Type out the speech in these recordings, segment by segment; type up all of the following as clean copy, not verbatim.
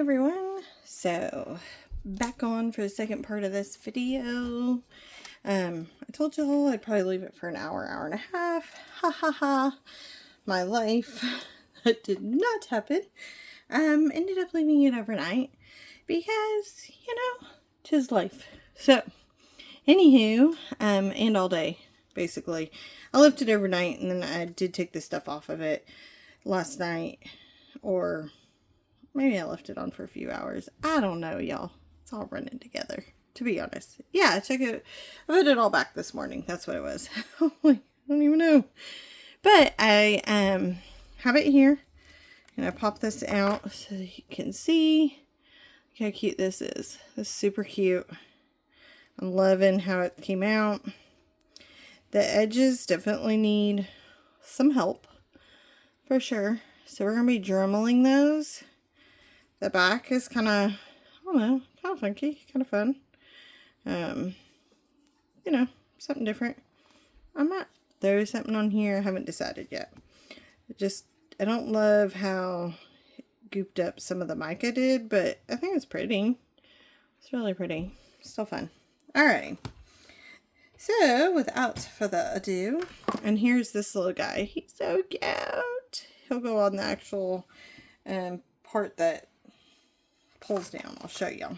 everyone, so back on for the second part of this video. I told y'all I'd probably leave it for an hour, hour and a half. Ha ha ha. My life. That did not happen. Ended up leaving it overnight because, 'tis life. So, anywho, and all day, basically. I left it overnight and then I did take the stuff off of it last night, or maybe I left it on for a few hours. I don't know, y'all. It's all running together, to be honest. Yeah, I put it all back this morning. That's what it was. I don't even know. But I have it here. And I pop this out so you can see how cute this is. This is super cute. I'm loving how it came out. The edges definitely need some help, for sure. So we're going to be dremeling those. The back is kind of, I don't know, kind of funky, kind of fun. Something different. I might throw something on here. I haven't decided yet. I don't love how gooped up some of the mica did, but I think it's pretty. It's really pretty. Still fun. Alrighty. So, without further ado, and here's this little guy. He's so cute. He'll go on the actual part that pulls down. I'll show y'all.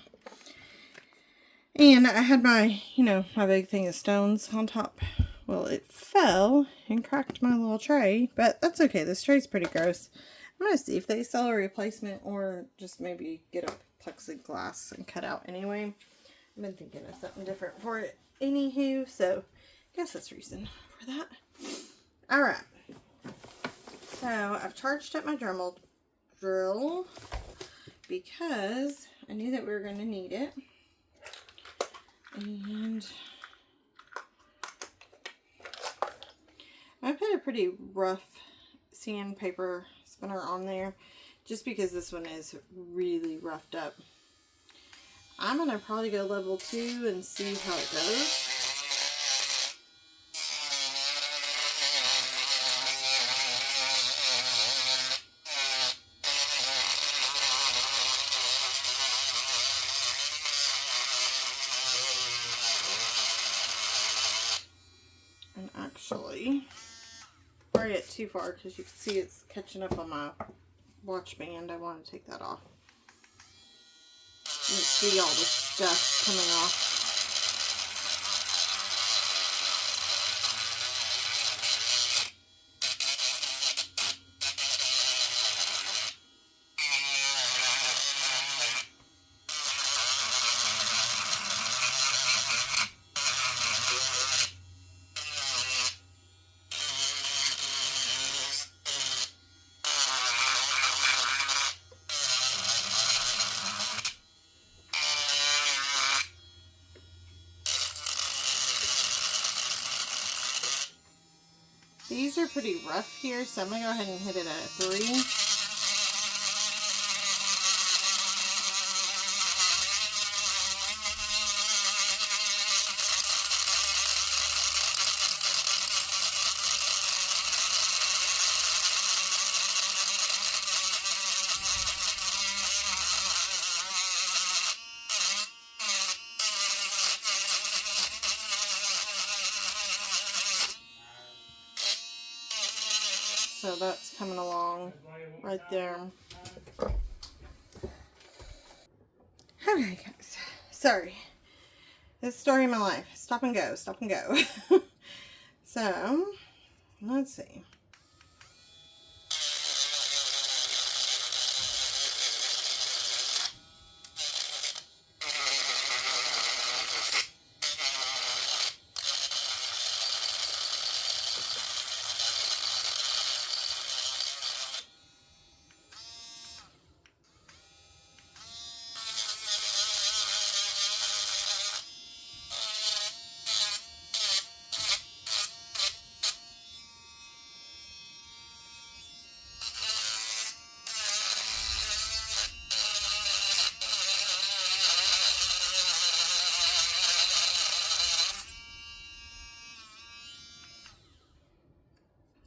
And I had my, my big thing of stones on top. Well, it fell and cracked my little tray, but that's okay. This tray's pretty gross. I'm going to see if they sell a replacement or just maybe get a plexiglass and cut out anyway. I've been thinking of something different for it anywho, so I guess that's reason for that. Alright. So, I've charged up my Dremel drill because I knew that we were going to need it. And I put a pretty rough sandpaper spinner on there just because this one is really roughed up. I'm going to probably go level 2 and see how it goes. And actually, before I get too far, because you can see it's catching up on my watch band, I want to take that off. You can see all this dust coming off. These are pretty rough here, so I'm going to go ahead and hit it at a 3. So that's coming along right there. Okay, guys. Sorry. This is the story of my life. Stop and go. Stop and go. So, let's see.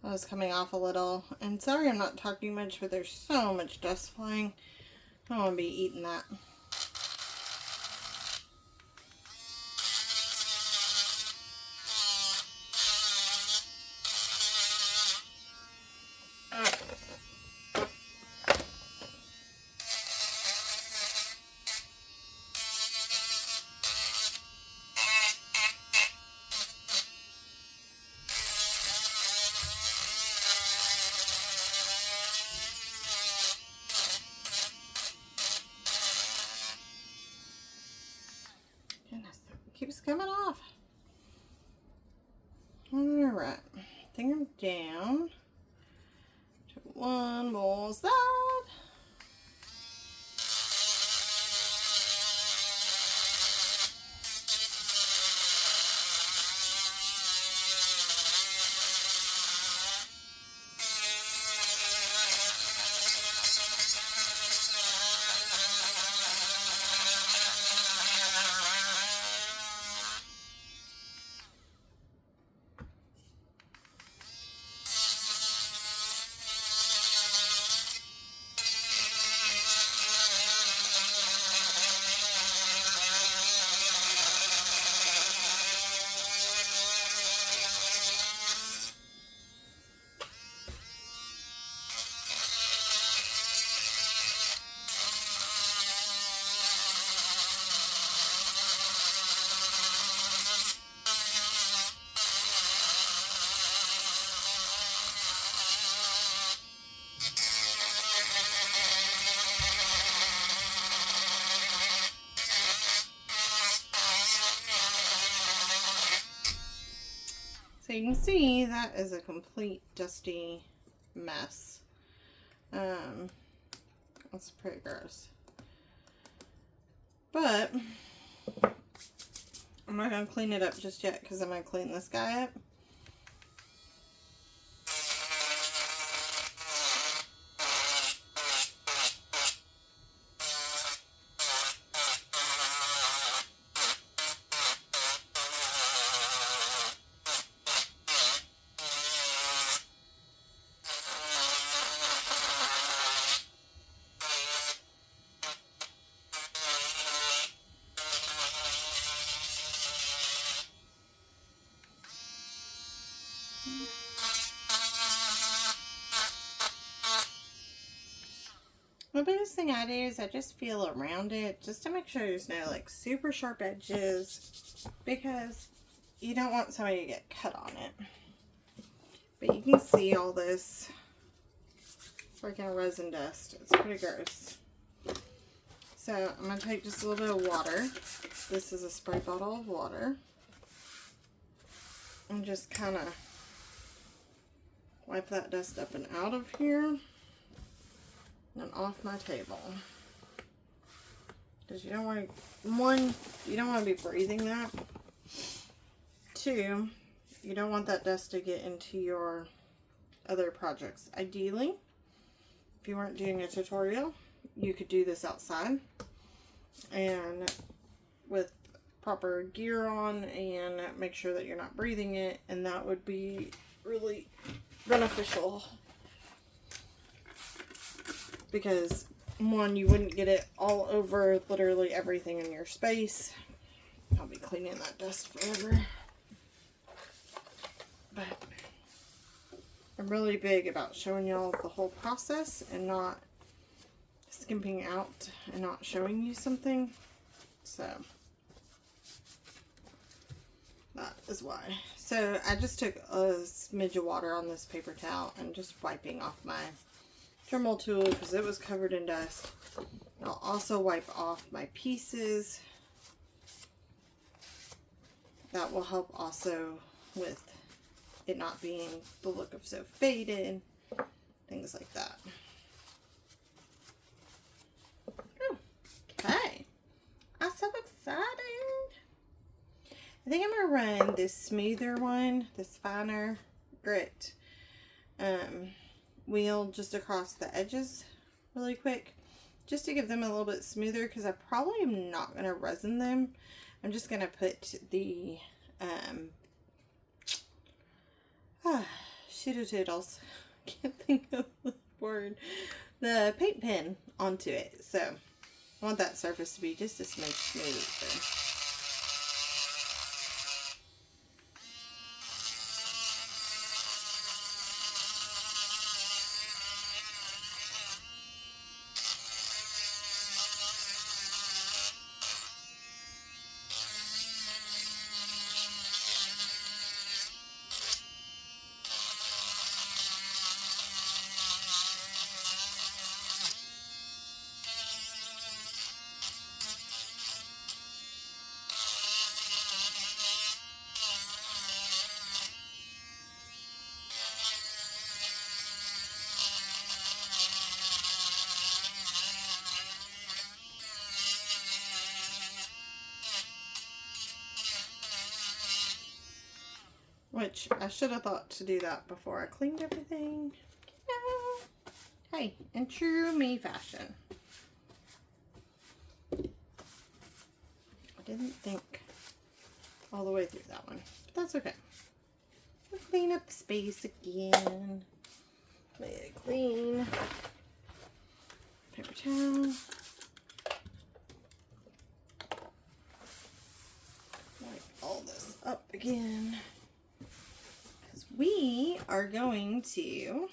I was coming off a little, and sorry I'm not talking much, but there's so much dust flying. I don't want to be eating that. Goodness, it keeps coming off. Alright, I think I'm down to one more side. So you can see that is a complete dusty mess. That's pretty gross. But I'm not going to clean it up just yet because I'm going to clean this guy up. The biggest thing I do is I just feel around it just to make sure there's no like super sharp edges, because you don't want somebody to get cut on it. But you can see all this freaking resin dust. It's pretty gross. So I'm going to take just a little bit of water. This is a spray bottle of water. And just kind of wipe that dust up and out of here. And off my table, because you don't want to, one, you don't want to be breathing that. Two, you don't want that dust to get into your other projects. Ideally, if you weren't doing a tutorial, you could do this outside and with proper gear on and make sure that you're not breathing it, and that would be really beneficial. Because one, you wouldn't get it all over literally everything in your space. I'll be cleaning that dust forever. But I'm really big about showing y'all the whole process and not skimping out and not showing you something. So that is why. So I just took a smidge of water on this paper towel and just wiping off my Dremel tool because it was covered in dust. I'll also wipe off my pieces. That will help also with it not being the look of so faded, things like that. Okay, I'm so excited. I think I'm gonna run this smoother one, this finer grit wheel just across the edges really quick, just to give them a little bit smoother, because I probably am not going to resin them. I'm just going to put the shittoodles, can't think of the word, the paint pen onto it. So I want that surface to be just a smidge smoother. Which I should have thought to do that before I cleaned everything. No. Hey, in true me fashion. I didn't think all the way through that one. But that's okay. We'll clean up the space again. Make it clean. Paper towel. Wipe all this up again. We are going to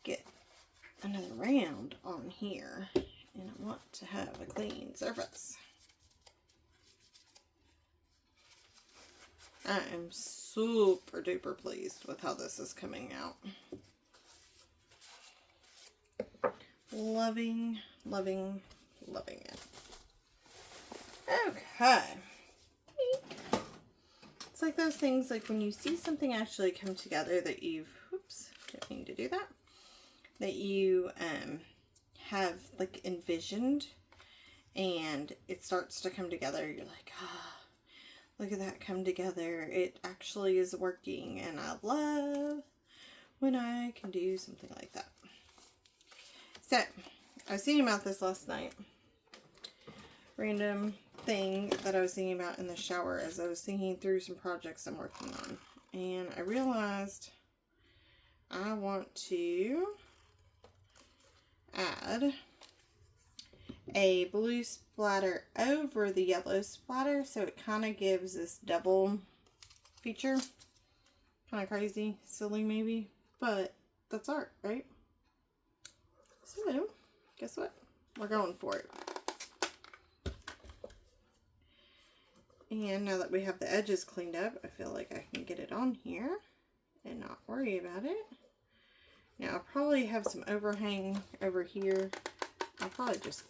get another round on here, and I want to have a clean surface. I am super duper pleased with how this is coming out. Loving, loving, loving it. Okay. It's like those things, like when you see something actually come together that you've, oops, didn't mean to do that, that you have like envisioned, and it starts to come together. You're like, ah, look at that come together. It actually is working, and I love when I can do something like that. So, I was thinking about this last night. Random thing that I was thinking about in the shower as I was thinking through some projects I'm working on. And I realized I want to add a blue splatter over the yellow splatter, so it kind of gives this double feature. Kind of crazy, silly maybe, but that's art, right? So, guess what? We're going for it. And now that we have the edges cleaned up, I feel like I can get it on here and not worry about it. Now, I'll probably have some overhang over here. I'll probably just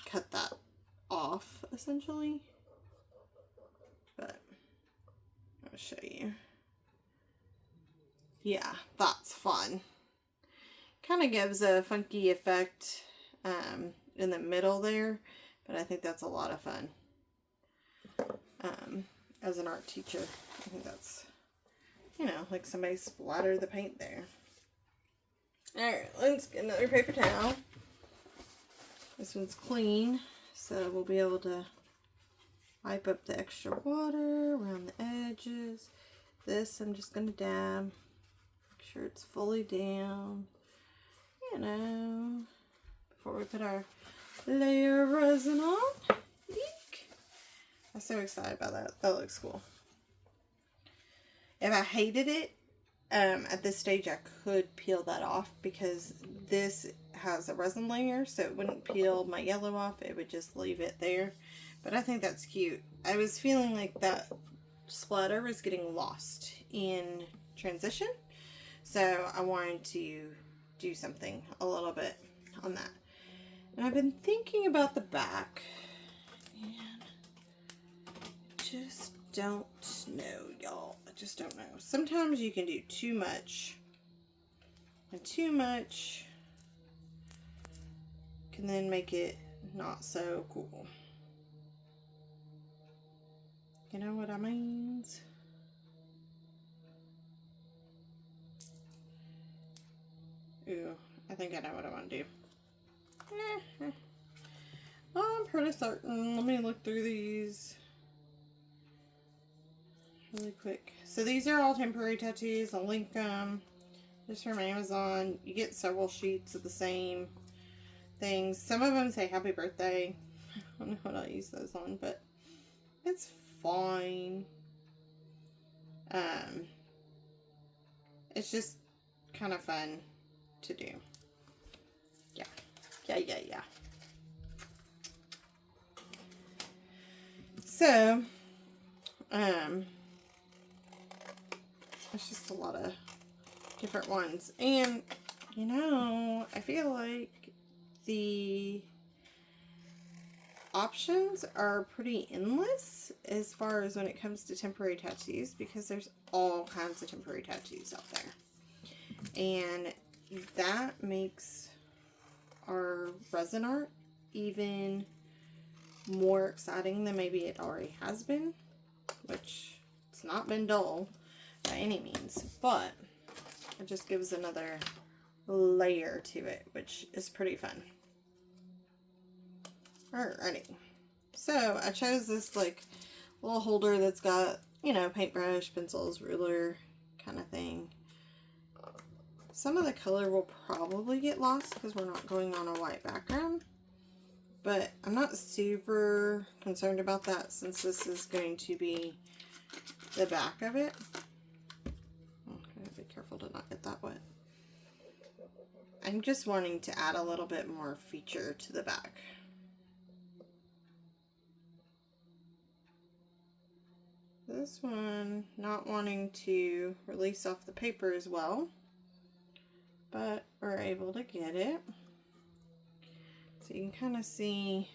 cut that off, essentially. But I'll show you. Yeah, that's fun. Kind of gives a funky effect in the middle there, but I think that's a lot of fun. As an art teacher, I think that's, you know, like somebody splattered the paint there. Alright, let's get another paper towel. This one's clean, so we'll be able to wipe up the extra water around the edges. This I'm just going to dab. Make sure it's fully down, you know, before we put our layer of resin on. I'm so excited about that. That looks cool. If I hated it, at this stage I could peel that off, because this has a resin layer, so it wouldn't peel my yellow off. It would just leave it there. But I think that's cute. I was feeling like that splatter was getting lost in transition, so I wanted to do something a little bit on that. And I've been thinking about the back, and just don't know, y'all. I just don't know. Sometimes you can do too much, and too much can then make it not so cool. You know what I mean? Ooh, I think I know what I want to do. I'm pretty certain. Let me look through these really quick. So these are all temporary tattoos. I'll link them Just from Amazon. You get several sheets of the same things. Some of them say happy birthday. I don't know what I'll use those on, but it's fine. It's just kind of fun to do. Yeah. So, it's just a lot of different ones. And, you know, I feel like the options are pretty endless as far as when it comes to temporary tattoos, because there's all kinds of temporary tattoos out there. And that makes our resin art even more exciting than maybe it already has been, which it's not been dull by any means, but it just gives another layer to it, which is pretty fun. Alrighty, so I chose this like little holder that's got, you know, paintbrush, pencils, ruler kind of thing. Some of the color will probably get lost because we're not going on a white background, but I'm not super concerned about that since this is going to be the back of it. Okay, be careful to not get that wet. I'm just wanting to add a little bit more feature to the back. This one, not wanting to release off the paper as well, but we're able to get it. So you can kind of see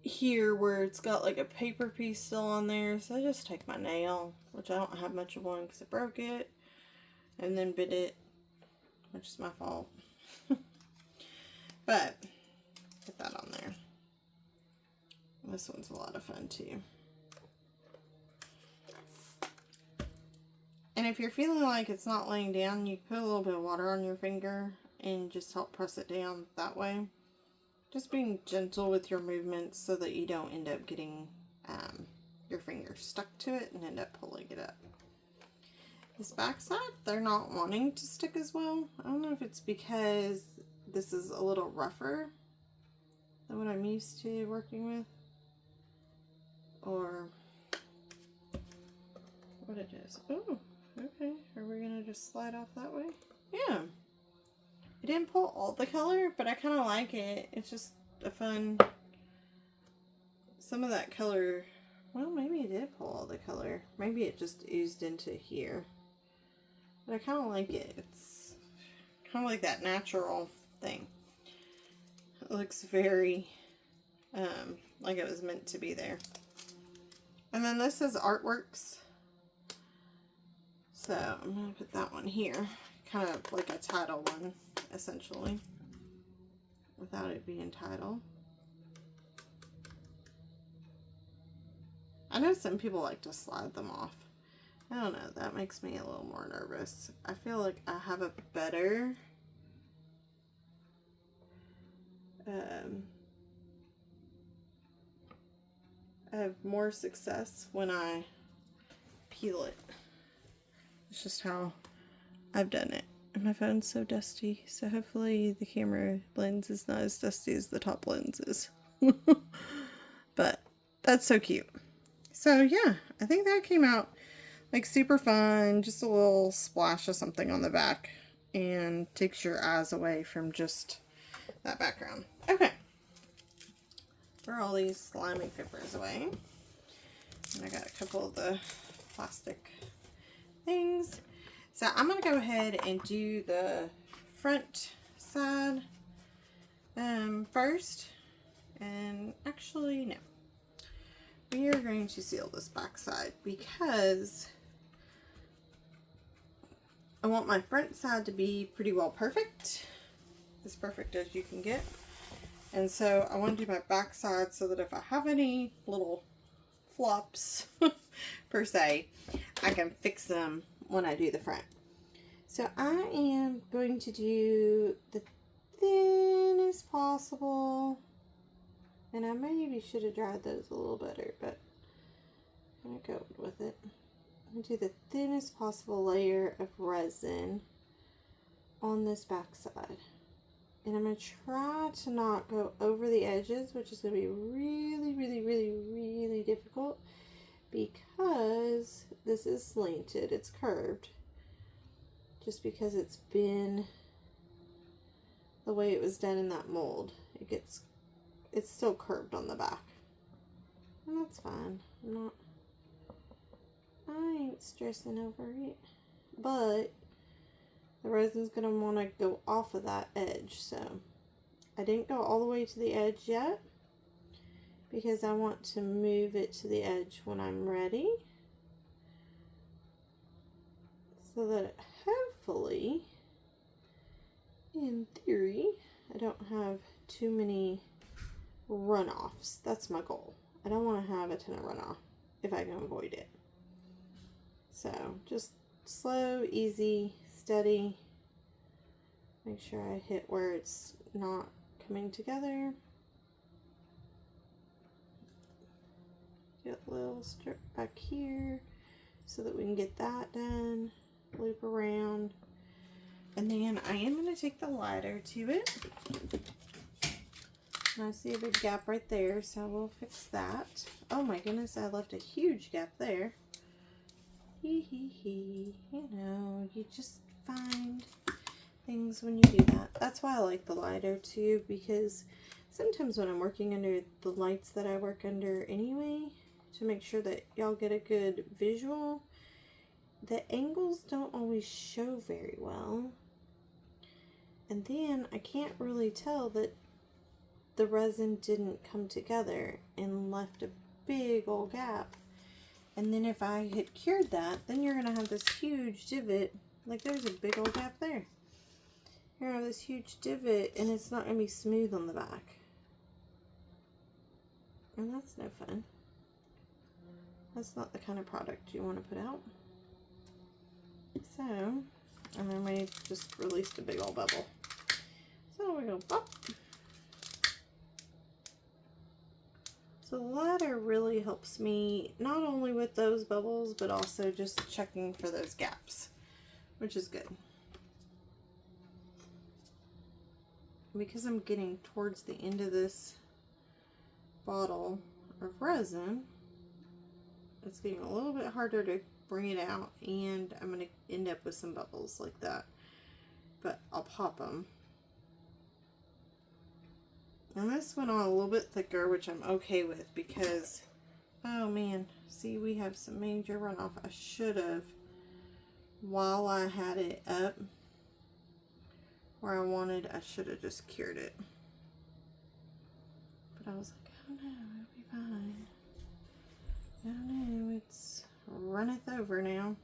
here where it's got like a paper piece still on there. So I just take my nail, which I don't have much of one because I broke it, and then bit it, which is my fault. But put that on there. This one's a lot of fun too. And if you're feeling like it's not laying down, you put a little bit of water on your finger and just help press it down that way. Just being gentle with your movements so that you don't end up getting your finger stuck to it and end up pulling it up. This back side, they're not wanting to stick as well. I don't know if it's because this is a little rougher than what I'm used to working with, or what it is. Oh, okay. Are we gonna just slide off that way? Yeah. It didn't pull all the color, but I kind of like it. It's just a fun, some of that color, well, maybe it did pull all the color. Maybe it just oozed into here. But I kind of like it. It's kind of like that natural thing. It looks very like it was meant to be there. And then this is Artworks. So I'm going to put that one here. Kind of like a title one, essentially, without it being title. I know some people like to slide them off. I don't know, that makes me a little more nervous. I feel like I have a better I have more success when I peel it. It's just how I've done it. And my phone's so dusty, so hopefully the camera lens is not as dusty as the top lens is. But that's so cute. So yeah, I think that came out like super fun. Just a little splash of something on the back and takes your eyes away from just that background. Okay. Throw all these slimy papers away. And I got a couple of the plastic things. So I'm going to go ahead and do the front side first. And actually, no. We are going to seal this back side because I want my front side to be pretty well perfect. As perfect as you can get. And so I want to do my back side so that if I have any little flops, per se, I can fix them when I do the front. So I am going to do the thinnest possible. And I maybe should have dried those a little better, but I'm going to go with it. I'm going to do the thinnest possible layer of resin on this back side. And I'm going to try to not go over the edges, which is going to be really, really, really, really difficult because this is slanted. It's curved just because it's been the way it was done in that mold. It's still curved on the back. And that's fine. I ain't stressing over it. But the resin's going to want to go off of that edge. So I didn't go all the way to the edge yet because I want to move it to the edge when I'm ready. So that hopefully, in theory, I don't have too many runoffs. That's my goal. I don't want to have a ton of runoff if I can avoid it. So just slow, easy, steady. Make sure I hit where it's not coming together. Get a little strip back here so that we can get that done. Loop around. And then I am going to take the lighter to it. And I see a big gap right there, so we'll fix that. Oh my goodness, I left a huge gap there. You know, you just find things when you do that. That's why I like the lighter too, because sometimes when I'm working under the lights that I work under anyway, to make sure that y'all get a good visual, the angles don't always show very well. And then I can't really tell that the resin didn't come together and left a big old gap. And then if I had cured that, then you're going to have this huge divot. Like there's a big old gap there. You're going to have this huge divot and it's not going to be smooth on the back. And that's no fun. That's not the kind of product you want to put out. So, and then we just released a big old bubble. So we go pop. So the ladder really helps me not only with those bubbles, but also just checking for those gaps, which is good. Because I'm getting towards the end of this bottle of resin, it's getting a little bit harder to bring it out, and I'm going to end up with some bubbles like that. But I'll pop them. And this went on a little bit thicker, which I'm okay with because, oh man, see, we have some major runoff. I should have, while I had it up where I wanted, I should have just cured it. But I was like, oh no, it'll be fine. Oh no, it's runneth over now.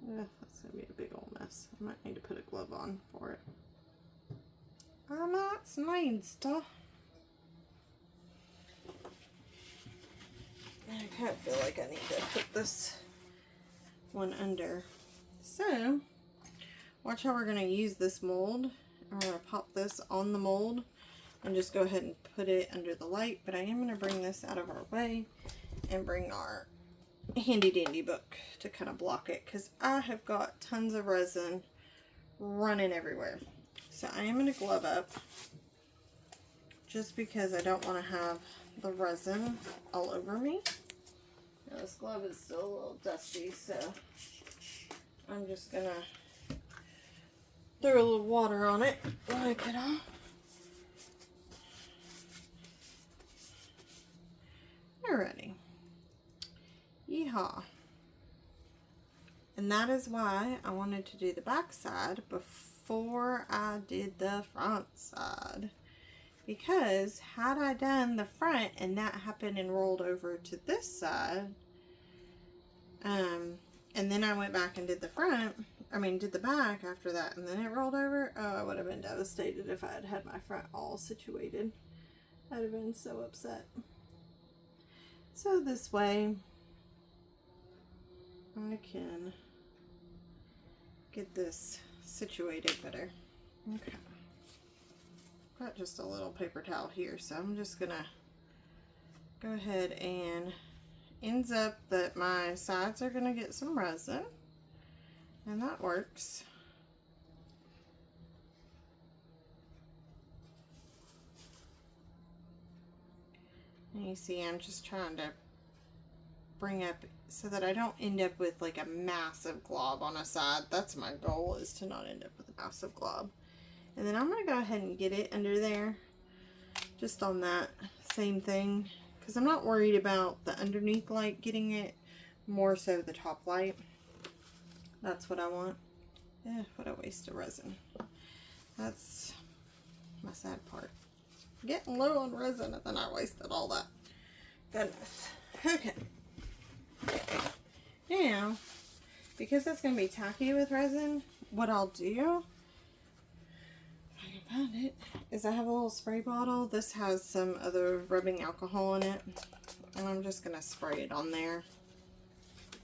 Ugh, that's gonna be a big old mess. I might need to put a glove on for it. I'm not snide stuff. I kind of feel like I need to put this one under. So, watch how we're going to use this mold. I'm going to pop this on the mold and just go ahead and put it under the light. But I am going to bring this out of our way and bring our handy dandy book to kind of block it, because I have got tons of resin running everywhere. So I am going to glove up just because I don't want to have the resin all over me. Now, this glove is still a little dusty, so I'm just going to throw a little water on it, wipe it off. Alrighty. Yeehaw. And that is why I wanted to do the back side before I did the front side. Because had I done the front and that happened and rolled over to this side, and then I went back and did the did the back after that, and then it rolled over, oh, I would have been devastated if I had had my front all situated. I'd have been so upset. So this way, I can get this situated better. Okay. Got just a little paper towel here, so I'm just gonna go ahead and ends up that my sides are going to get some resin, and that works. And you see I'm just trying to bring up so that I don't end up with like a massive glob on a side. That's my goal, is to not end up with a massive glob. And then I'm going to go ahead and get it under there, just on that same thing, because I'm not worried about the underneath light getting it, more so the top light. That's what I want. What a waste of resin. That's my sad part. Getting low on resin, and then I wasted all that. Goodness. Okay. Now, because that's going to be tacky with resin, what I'll do, if I can find it, is I have a little spray bottle. This has some other rubbing alcohol in it, and I'm just going to spray it on there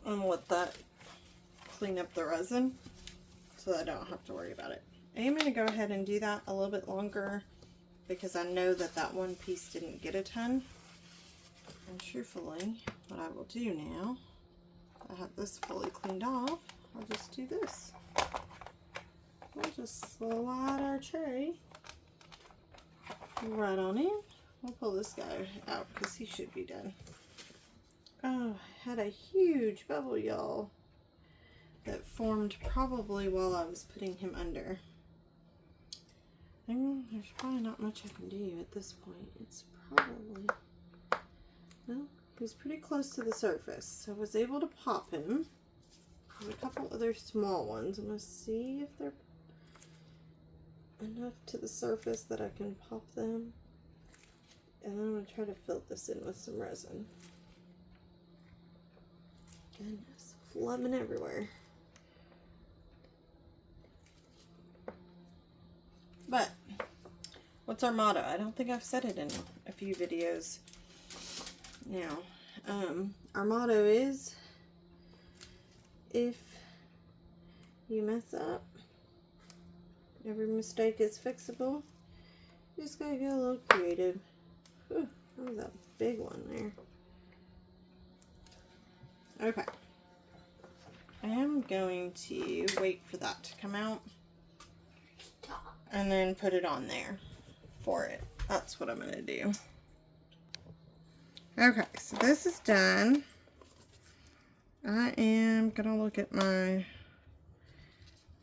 and let that clean up the resin so that I don't have to worry about it. I am going to go ahead and do that a little bit longer because I know that that one piece didn't get a ton. And truthfully, what I will do now, I have this fully cleaned off, I'll just do this. We'll just slide our tray right on in. We'll pull this guy out because he should be done. Oh, I had a huge bubble, y'all, that formed probably while I was putting him under. And there's probably not much I can do at this point. It's probably, well, he's pretty close to the surface, so I was able to pop him. There's a couple other small ones. I'm going to see if they're enough to the surface that I can pop them. And then I'm going to try to fill this in with some resin. Goodness, flubbing everywhere. But, what's our motto? I don't think I've said it in a few videos now. Our motto is, if you mess up, every mistake is fixable. You just gotta get a little creative. Whew, that was a big one there. Okay. I am going to wait for that to come out and then put it on there for it. That's what I'm going to do. Okay, so this is done. I am going to look at my...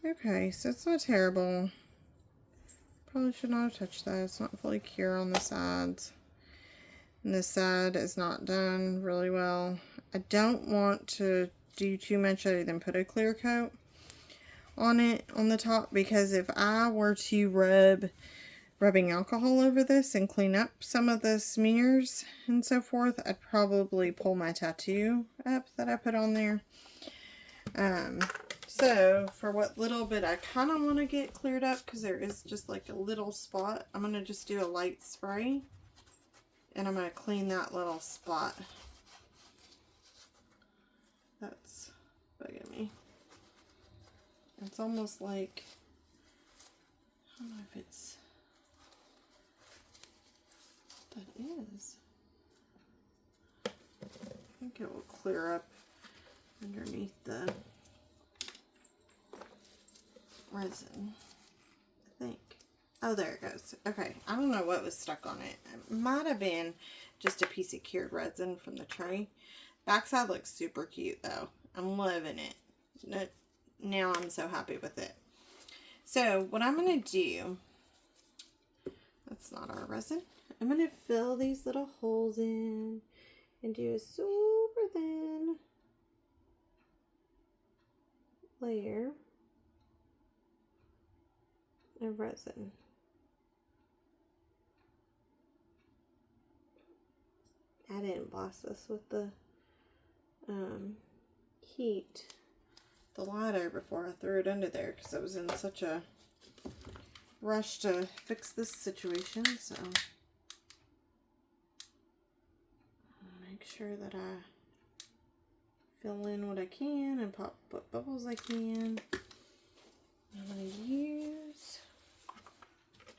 Okay, so it's not terrible. Probably should not have touched that. It's not fully cure on the sides. And this side is not done really well. I don't want to do too much other than put a clear coat on it on the top, because if I were to rubbing alcohol over this and clean up some of the smears and so forth, I'd probably pull my tattoo up that I put on there. So for what little bit I kind of want to get cleared up, because there is just like a little spot, I'm going to just do a light spray and I'm going to clean that little spot. That's bugging me. It's almost like, I don't know if it's, that is. I think it will clear up underneath the resin, I think. Oh, there it goes. Okay, I don't know what was stuck on it. It might have been just a piece of cured resin from the tray. Backside looks super cute though. I'm loving it. Now I'm so happy with it. So what I'm going to do, that's not our resin. I'm going to fill these little holes in and do a super thin layer of resin. I didn't blast this with the heat, the lighter, before I threw it under there, because I was in such a rush to fix this situation. So I'll make sure that I fill in what I can and pop what bubbles I can. I'm going to use,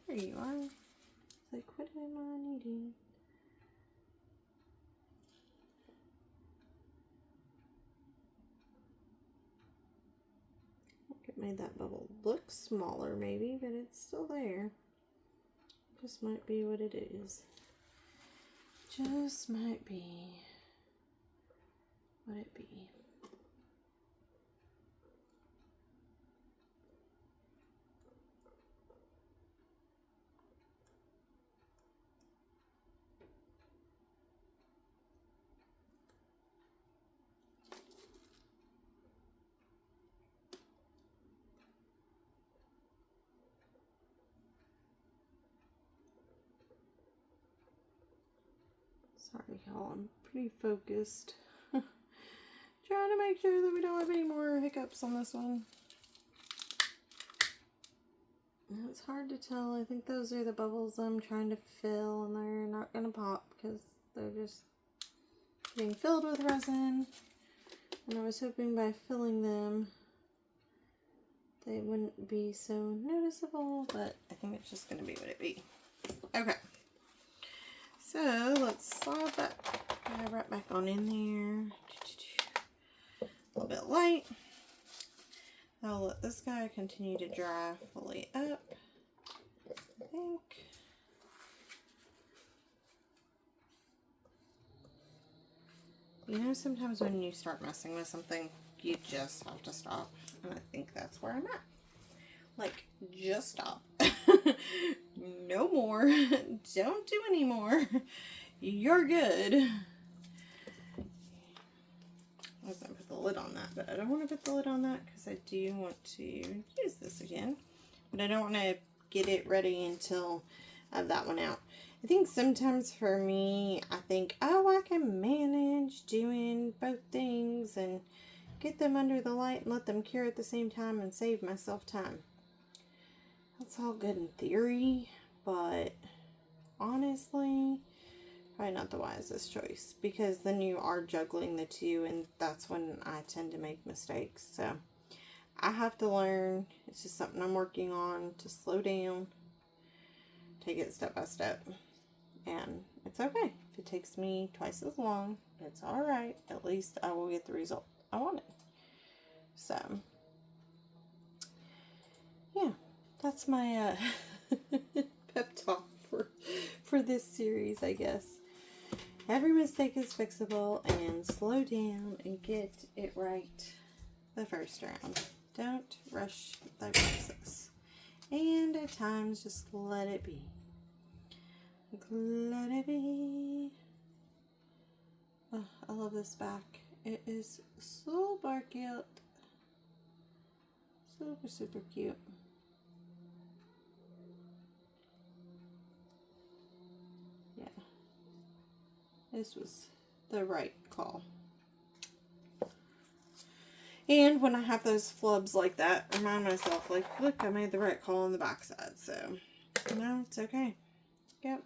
there you are. It's like, what am I needing? made that bubble look smaller maybe, but it's still there. Just might be what it is. Just might be what it be. Sorry, y'all, I'm pretty focused. Trying to make sure that we don't have any more hiccups on this one. It's hard to tell. I think those are the bubbles I'm trying to fill, and they're not going to pop because they're just being filled with resin. And I was hoping by filling them they wouldn't be so noticeable, but I think it's just going to be what it be. Okay. So let's slide that guy right back on in there. A little bit light. I'll let this guy continue to dry fully up, I think. You know, sometimes when you start messing with something, you just have to stop. And I think that's where I'm at. Like, just stop. No more. Don't do any more. You're good. I was going to put the lid on that, but I don't want to put the lid on that because I do want to use this again. But I don't want to get it ready until I have that one out. I think sometimes for me, I think, oh, I can manage doing both things and get them under the light and let them cure at the same time and save myself time. That's all good in theory, but honestly, probably not the wisest choice, because then you are juggling the two, and that's when I tend to make mistakes. So I have to learn. It's just something I'm working on, to slow down, take it step by step, and it's okay. If it takes me twice as long, it's all right. At least I will get the result I wanted. So yeah, that's my pep talk for this series, I guess. Every mistake is fixable, and slow down and get it right the first round. Don't rush the process. And at times, just let it be. Let it be. Oh, I love this back. It is super cute. Super, super cute. Yeah. This was the right call. And when I have those flubs like that, remind myself, like, look, I made the right call on the backside. So, no, it's okay. Yep.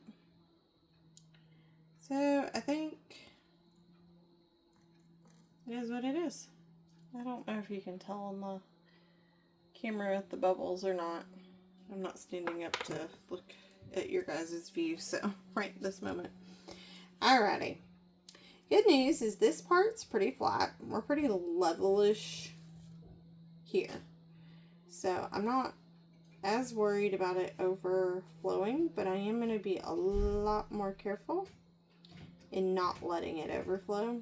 So, I think it is what it is. I don't know if you can tell on the camera with the bubbles or not. I'm not standing up to look at your guys' view, so right this moment. Alrighty. Good news is this part's pretty flat. We're pretty levelish here. So I'm not as worried about it overflowing, but I am going to be a lot more careful in not letting it overflow.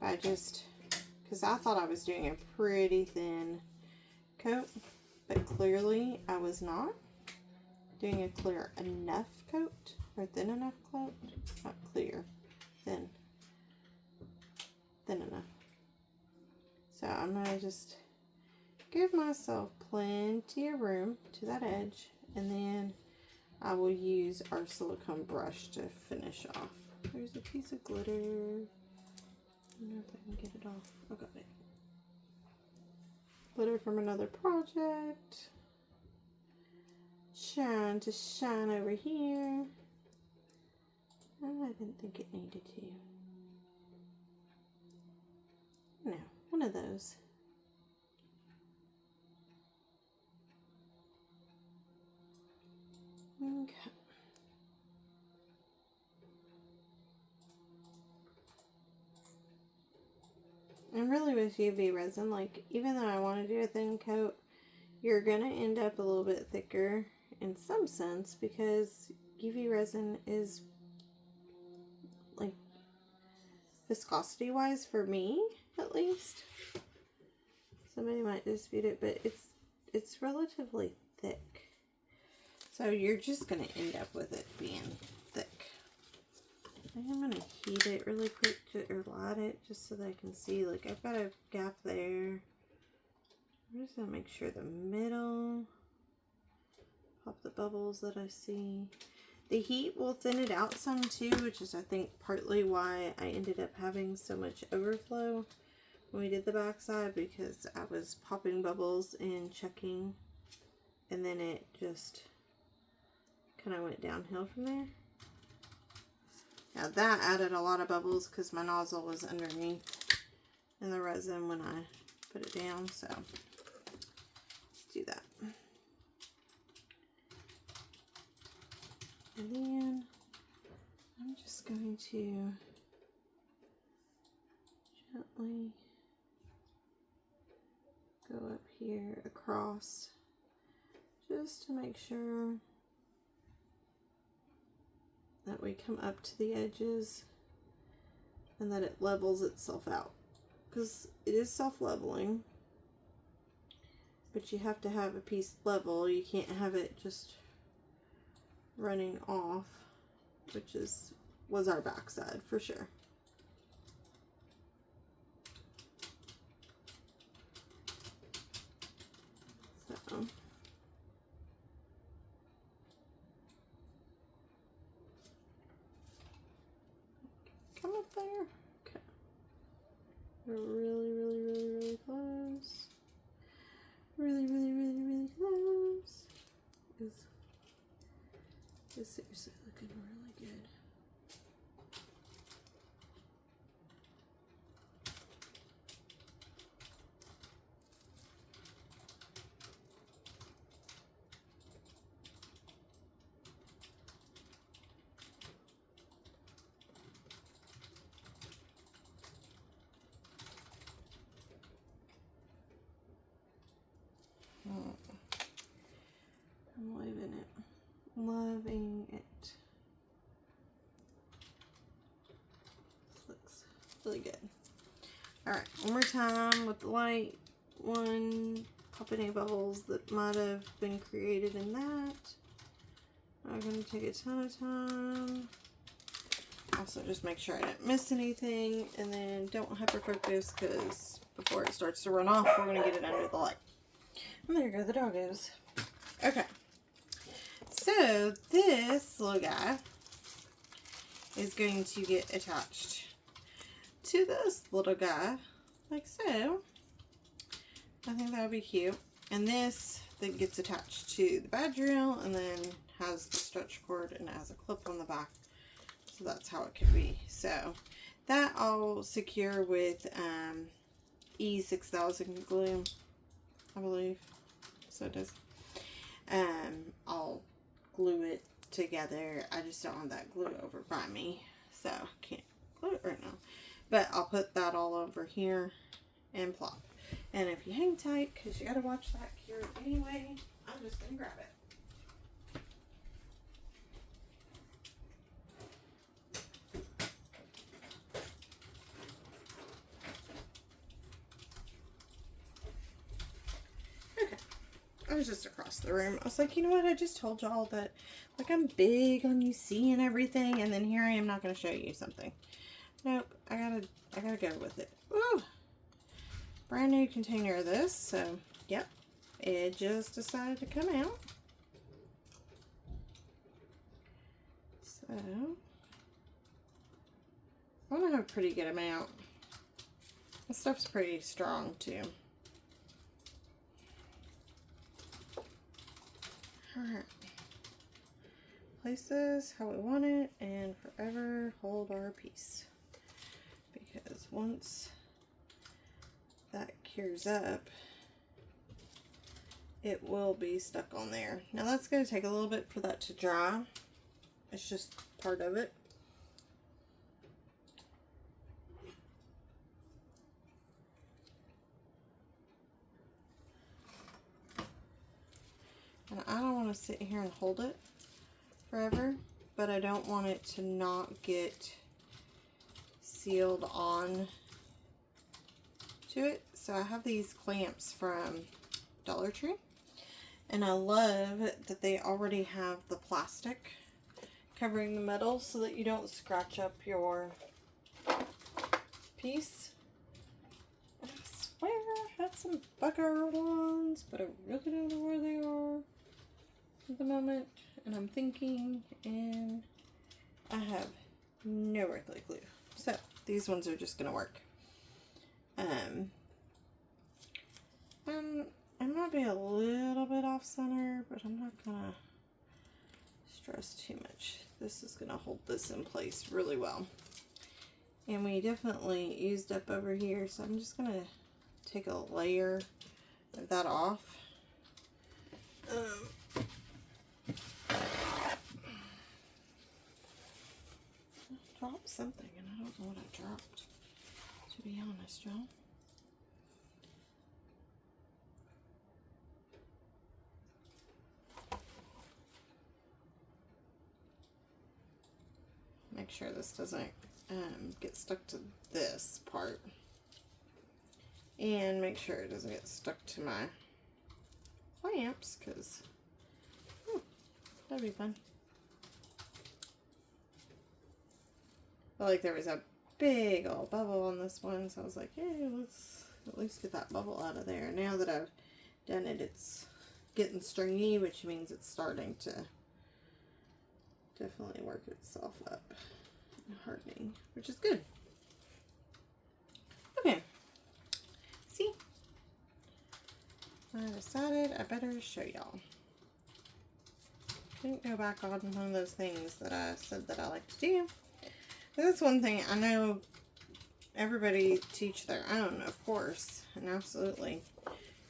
I just, because I thought I was doing a pretty thin coat, but clearly I was not doing a clear enough coat, or thin enough coat, not clear, thin enough. So I'm going to just give myself plenty of room to that edge, and then I will use our silicone brush to finish off. There's a piece of glitter. I don't know if I can get it off. I got it. Glitter from another project. Trying to shine over here. Oh, I didn't think it needed to. No, one of those. Okay. I'm And really with UV resin, like, even though I want to do a thin coat, you're going to end up a little bit thicker in some sense because UV resin is, like, viscosity wise for me, at least. Somebody might dispute it, but it's relatively thick. So you're just going to end up with it being thick. I'm going to heat it really quick, or light it, just so that I can see. Like, I've got a gap there. I'm just going to make sure the middle, pop the bubbles that I see. The heat will thin it out some too, which is, I think, partly why I ended up having so much overflow when we did the backside, because I was popping bubbles and checking, and then it just kind of went downhill from there. Now that added a lot of bubbles because my nozzle was underneath in the resin when I put it down, so let's do that. And then I'm just going to gently go up here across just to make sure that we come up to the edges and that it levels itself out, because it is self-leveling, but you have to have a piece level. You can't have it just running off, which was our backside for sure. So come up there. Okay. We're really close. Really close. Is seriously looking really good. I'm loving it. Loving it. This looks really good. Alright, one more time with the light one. Pop any bubbles that might have been created in that. I'm going to take a ton of time. Also, just make sure I didn't miss anything. And then don't hyper focus, because before it starts to run off, we're going to get it under the light. And there go the doggos. Okay. So this little guy is going to get attached to this little guy, like so. I think that would be cute. And this then gets attached to the badge rail and then has the stretch cord and has a clip on the back. So that's how it could be. So that I'll secure with E6000 glue, I believe. So it does. I'll glue it together. I just don't have that glue over by me, so I can't glue it right now. But I'll put that all over here and plop. And if you hang tight, because you got to watch that cure anyway, I'm just going to grab it. I was just across the room. I was like, you know what? I just told y'all that, like, I'm big on you seeing everything, and then here I am not going to show you something. Nope, I gotta go with it. Ooh, brand new container of this. So, yep, it just decided to come out. So, I want to have a pretty good amount. This stuff's pretty strong too. Alright, place this how we want it and forever hold our piece, because once that cures up, it will be stuck on there. Now that's going to take a little bit for that to dry. It's just part of it. And I don't want to sit here and hold it forever, but I don't want it to not get sealed on to it. So I have these clamps from Dollar Tree, and I love that they already have the plastic covering the metal so that you don't scratch up your piece. And I swear I had some bugger ones, but I really don't know where they are at the moment, and I'm thinking, and I have no earthly clue. So these ones are just gonna work. I might be a little bit off center, but I'm not gonna stress too much. This is gonna hold this in place really well. And we definitely used up over here, so I'm just gonna take a layer of that off. I dropped something and I don't know what I dropped, to be honest, y'all. Make sure this doesn't get stuck to this part, and make sure it doesn't get stuck to my clamps, because that'd be fun. I felt like there was a big old bubble on this one, so I was like, hey, let's at least get that bubble out of there. Now that I've done it, it's getting stringy, which means it's starting to definitely work itself up and hardening, which is good. Okay, see, I decided I better show y'all. Didn't go back on one of those things that I said that I like to do. That's one thing I know everybody teach their own, of course, and absolutely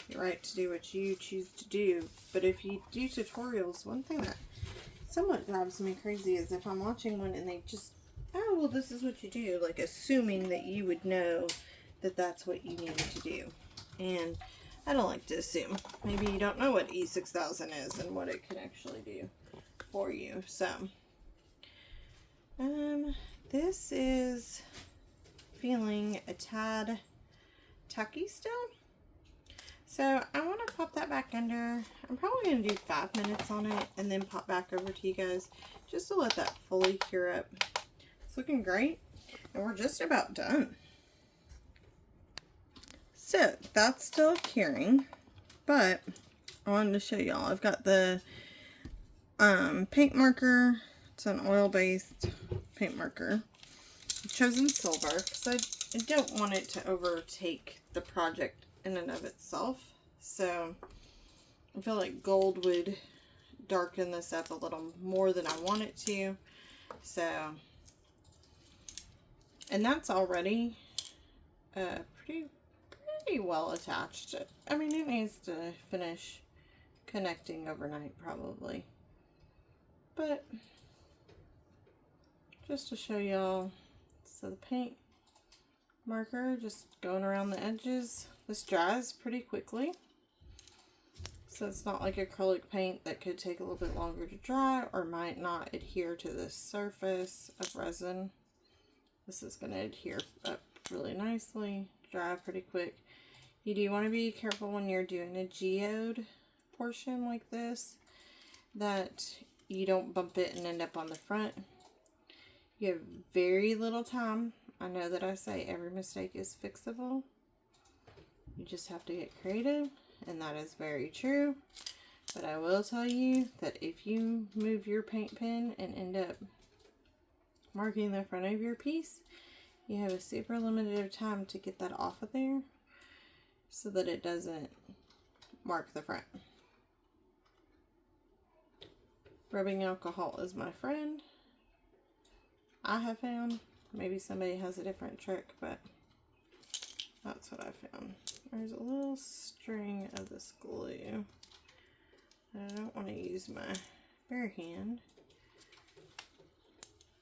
you're right to do what you choose to do. But if you do tutorials, one thing that somewhat drives me crazy is if I'm watching one and they just, oh, well, this is what you do, like assuming that you would know that that's what you needed to do. And I don't like to assume. Maybe you don't know what E6000 is and what it can actually do for you. So, this is feeling a tad tacky still. So I want to pop that back under. I'm probably going to do 5 minutes on it and then pop back over to you guys just to let that fully cure up. It's looking great, and we're just about done. So that's still curing, but I wanted to show y'all. I've got the paint marker. It's an oil-based paint marker. I've chosen silver because I don't want it to overtake the project in and of itself. So I feel like gold would darken this up a little more than I want it to. So, and that's already pretty well attached. I mean, it needs to finish connecting overnight probably, but just to show y'all. So the paint marker just going around the edges. This dries pretty quickly, so it's not like acrylic paint that could take a little bit longer to dry or might not adhere to the surface of resin. This is going to adhere up really nicely, dry pretty quick. You do want to be careful when you're doing a geode portion like this that you don't bump it and end up on the front. You have very little time. I know that I say every mistake is fixable. You just have to get creative, and that is very true. But I will tell you that if you move your paint pen and end up marking the front of your piece, you have a super limited time to get that off of there so that it doesn't mark the front. Rubbing alcohol is my friend. I have found. Maybe somebody has a different trick, but that's what I found. There's a little string of this glue. I don't want to use my bare hand.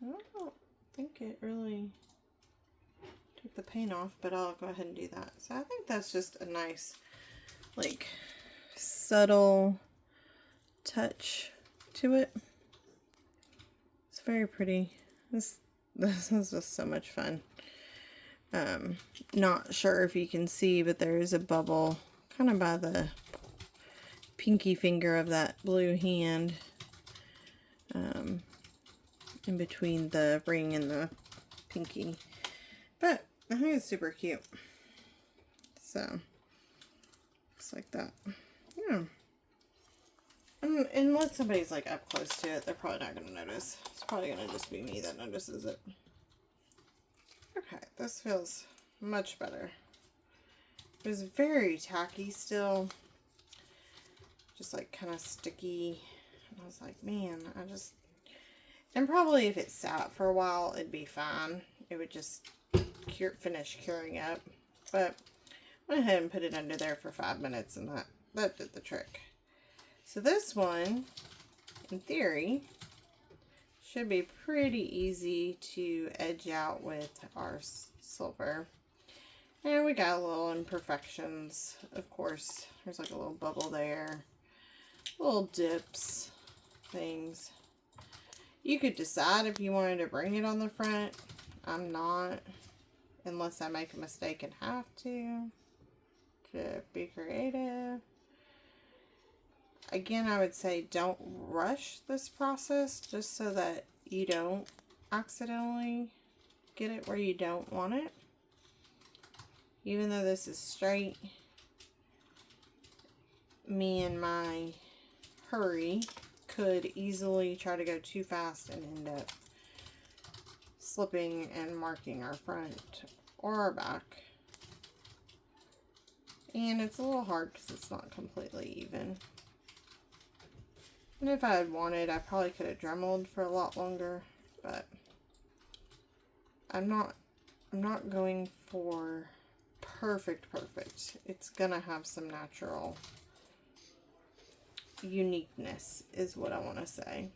I don't think it really took the paint off, but I'll go ahead and do that. So I think that's just a nice, like, subtle touch to it. It's very pretty. This is just so much fun. Not sure if you can see, but there is a bubble kind of by the pinky finger of that blue hand, in between the ring and the pinky. But I think it's super cute. So, just like that. Yeah. Unless somebody's like up close to it, they're probably not going to notice. It's probably going to just be me that notices it. Okay, this feels much better. It was very tacky still. Just like kind of sticky. And I was like, man, and probably if it sat for a while, it'd be fine. It would just finish curing up. But I went ahead and put it under there for 5 minutes, and that did the trick. So this one, in theory, should be pretty easy to edge out with our silver. And we got little imperfections, of course. There's like a little bubble there. Little dips, things. You could decide if you wanted to bring it on the front. I'm not, unless I make a mistake and have to be creative. Again, I would say don't rush this process just so that you don't accidentally get it where you don't want it. Even though this is straight, me and my hurry could easily try to go too fast and end up slipping and marking our front or our back. And it's a little hard because it's not completely even. And if I had wanted, I probably could have dremeled for a lot longer, but I'm not going for perfect. It's gonna have some natural uniqueness is what I want to say.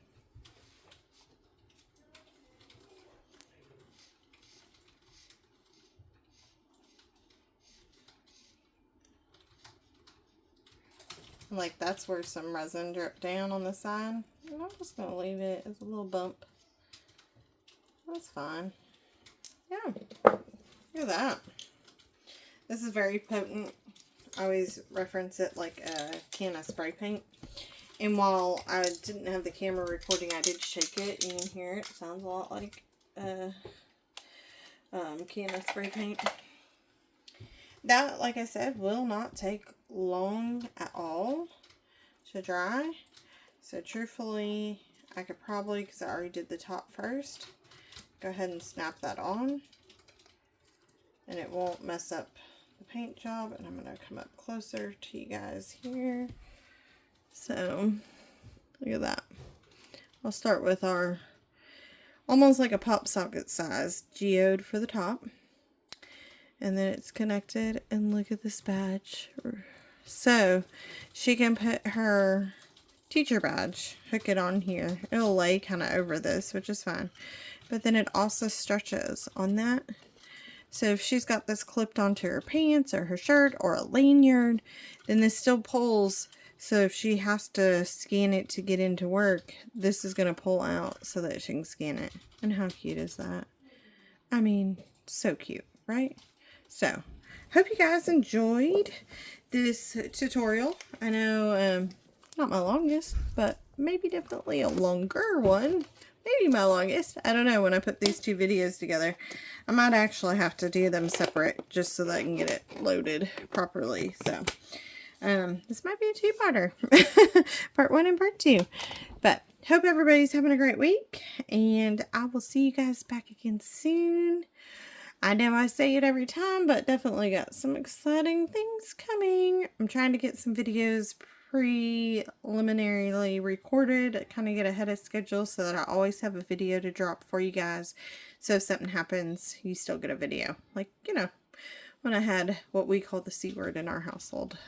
Like that's where some resin dripped down on the side. And I'm just going to leave it as a little bump. That's fine. Yeah. Look at that. This is very potent. I always reference it like a can of spray paint. And while I didn't have the camera recording, I did shake it. You can hear it. Sounds a lot like a can of spray paint. That, like I said, will not take long at all to dry. So truthfully, I could probably, because I already did the top first, go ahead and snap that on. And it won't mess up the paint job. And I'm going to come up closer to you guys here. So, look at that. I'll start with our, almost like a pop socket size geode for the top. And then it's connected, and look at this badge. So she can put her teacher badge, hook it on here. It'll lay kind of over this, which is fine. But then it also stretches on that. So if she's got this clipped onto her pants or her shirt or a lanyard, then this still pulls. So if she has to scan it to get into work, this is going to pull out so that she can scan it. And how cute is that? I mean, so cute, right? So, hope you guys enjoyed this tutorial. I know, not my longest, but maybe definitely a longer one. Maybe my longest. I don't know, when I put these two videos together. I might actually have to do them separate just so that I can get it loaded properly. So, this might be a two-parter. Part 1 and part 2. But, hope everybody's having a great week. And I will see you guys back again soon. I know I say it every time, but definitely got some exciting things coming. I'm trying to get some videos preliminarily recorded, kind of get ahead of schedule so that I always have a video to drop for you guys. So if something happens, you still get a video. Like, you know, when I had what we call the C word in our household.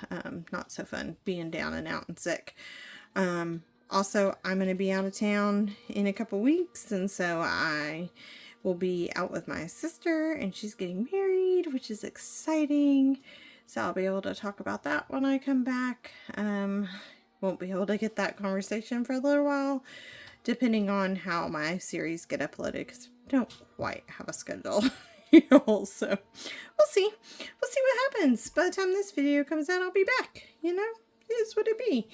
Not so fun, being down and out and sick. Also, I'm going to be out of town in a couple weeks, and so I will be out with my sister, and she's getting married, which is exciting. So I'll be able to talk about that when I come back. won't be able to get that conversation for a little while, depending on how my series get uploaded, because I don't quite have a schedule. So we'll see. We'll see what happens. By the time this video comes out, I'll be back. It is what it be.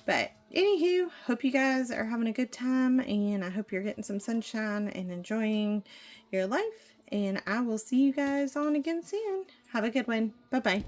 But anywho, hope you guys are having a good time, and I hope you're getting some sunshine and enjoying your life. And I will see you guys on again soon. Have a good one. Bye-bye.